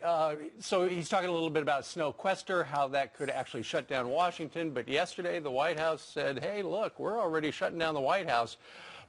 right. So he's talking a little bit about snowquester, how that could actually shut down Washington. But yesterday, the White House said, hey, look, we're already shutting down the White House.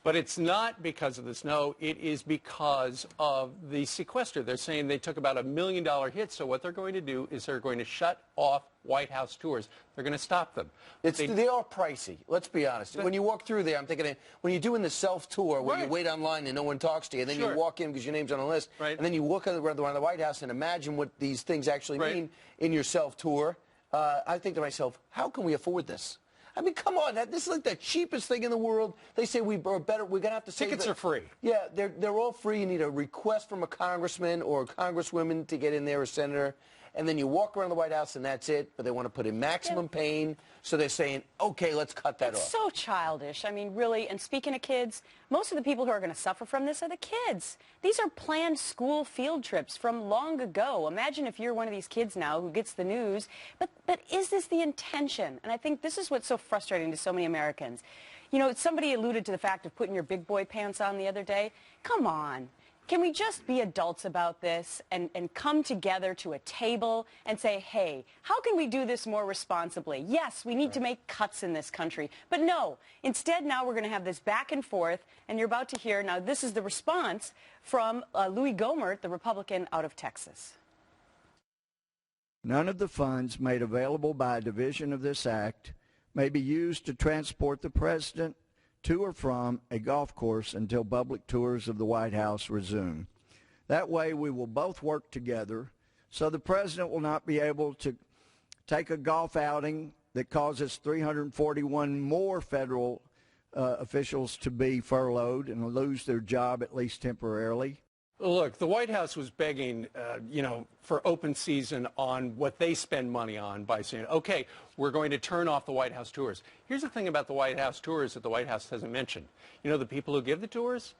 But it's not because of the snow. It is because of the sequester. They're saying they took about $1 million hit. So what they're going to do is they're going to shut off White House tours. They're going to stop them. They are pricey. Let's be honest. When you walk through there, I'm thinking, when you're doing the self-tour where you wait online and no one talks to you, and then you walk in because your name's on the list, and then you walk around the White House and imagine what these things actually mean in your self-tour, I think to myself, how can we afford this? I mean, come on. This is like the cheapest thing in the world. They say we're better. We're going to have to say tickets are free. Yeah, they're all free. You need a request from a congressman or a congresswoman to get in there, a senator. And then you walk around the White House and that's it. But they want to put in maximum pain. So they're saying, okay, let's cut that off. It's so childish. I mean, really. And speaking of kids, most of the people who are going to suffer from this are the kids. These are planned school field trips from long ago. Imagine if you're one of these kids now who gets the news. But is this the intention? And I think this is what's so frustrating to so many Americans. You know, somebody alluded to the fact of putting your big boy pants on the other day. Come on. Can we just be adults about this and come together to a table and say, hey, how can we do this more responsibly? Yes, we need to make cuts in this country. But no, instead now we're going to have this back and forth, and you're about to hear, now this is the response from Louie Gohmert, the Republican out of Texas. None of the funds made available by a division of this act may be used to transport the president to or from a golf course until public tours of the White House resume. That way we will both work together so the president will not be able to take a golf outing that causes 341 more federal officials to be furloughed and lose their job at least temporarily. Look, the White House was begging, for open season on what they spend money on by saying, okay, we're going to turn off the White House tours. Here's the thing about the White House tours that the White House hasn't mentioned. You know, the people who give the tours,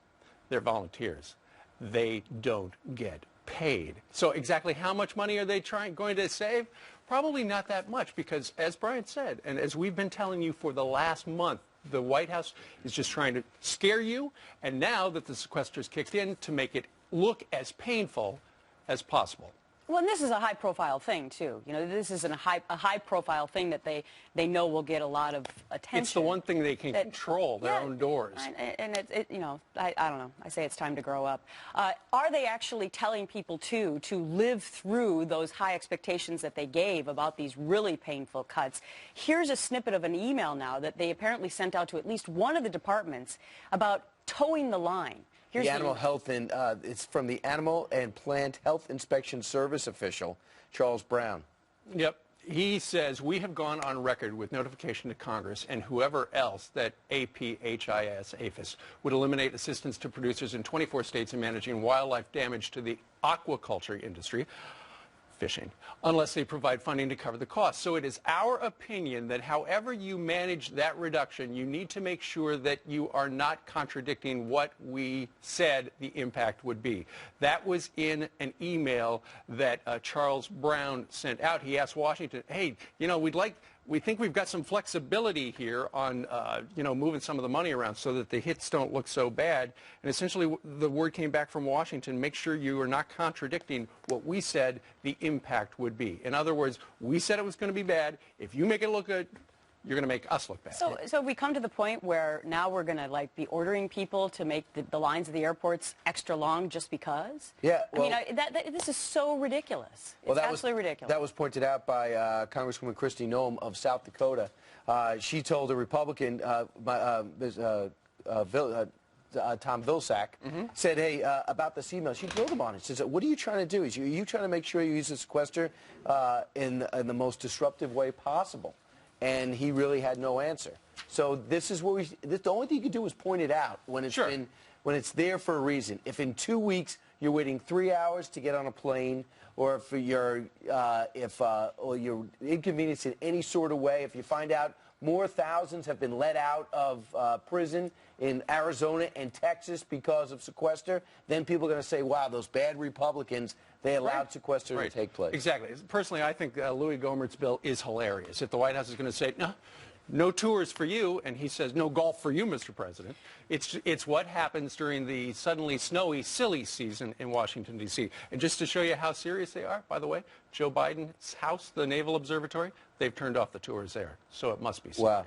they're volunteers. They don't get paid. So exactly how much money are they going to save? Probably not that much because, as Brian said, and as we've been telling you for the last month, the White House is just trying to scare you, and now that the sequester's kicked in, to make it look as painful as possible. Well, and this is a high-profile thing, too. You know, this is a high-profile thing that they know will get a lot of attention. It's the one thing they can control, their own doors. And I don't know. I say it's time to grow up. Are they actually telling people, too, to live through those high expectations that they gave about these really painful cuts? Here's a snippet of an email now that they apparently sent out to at least one of the departments about towing the line. The animal health, and it's from the Animal and Plant Health Inspection Service official, Charles Brown. Yep. He says, we have gone on record with notification to Congress and whoever else that APHIS would eliminate assistance to producers in 24 states in managing wildlife damage to the aquaculture industry, fishing, unless they provide funding to cover the cost. So it is our opinion that however you manage that reduction, you need to make sure that you are not contradicting what we said the impact would be. That was in an email that Charles Brown sent out. He asked Washington, hey, we think we've got some flexibility here on, moving some of the money around so that the hits don't look so bad. And essentially the word came back from Washington, make sure you are not contradicting what we said the impact would be. In other words, we said it was going to be bad. If you make it look good, you're going to make us look bad. So we come to the point where now we're going to be ordering people to make the lines of the airports extra long just because? Yeah. Well, I mean, this is so ridiculous. It's absolutely ridiculous. That was pointed out by Congresswoman Kristi Noem of South Dakota. She told a Republican, Tom Vilsack, said, hey, about this email. She drilled him on it. She said, what are you trying to do? Are you trying to make sure you use the sequester in the most disruptive way possible? And he really had no answer. So this is where the only thing you can do is point it out when it's when it's there for a reason. If in 2 weeks you're waiting 3 hours to get on a plane, or if you're inconvenienced in any sort of way, if you find out more thousands have been let out of prison in Arizona and Texas because of sequester, then people are going to say, wow, those bad Republicans, they allowed sequester to take place. Exactly. Personally, I think Louie Gohmert's bill is hilarious. If the White House is going to say, no, no tours for you, and he says, no golf for you, Mr. President. It's what happens during the suddenly snowy, silly season in Washington, D.C. And just to show you how serious they are, by the way, Joe Biden's house, the Naval Observatory, they've turned off the tours there. So it must be serious. Wow.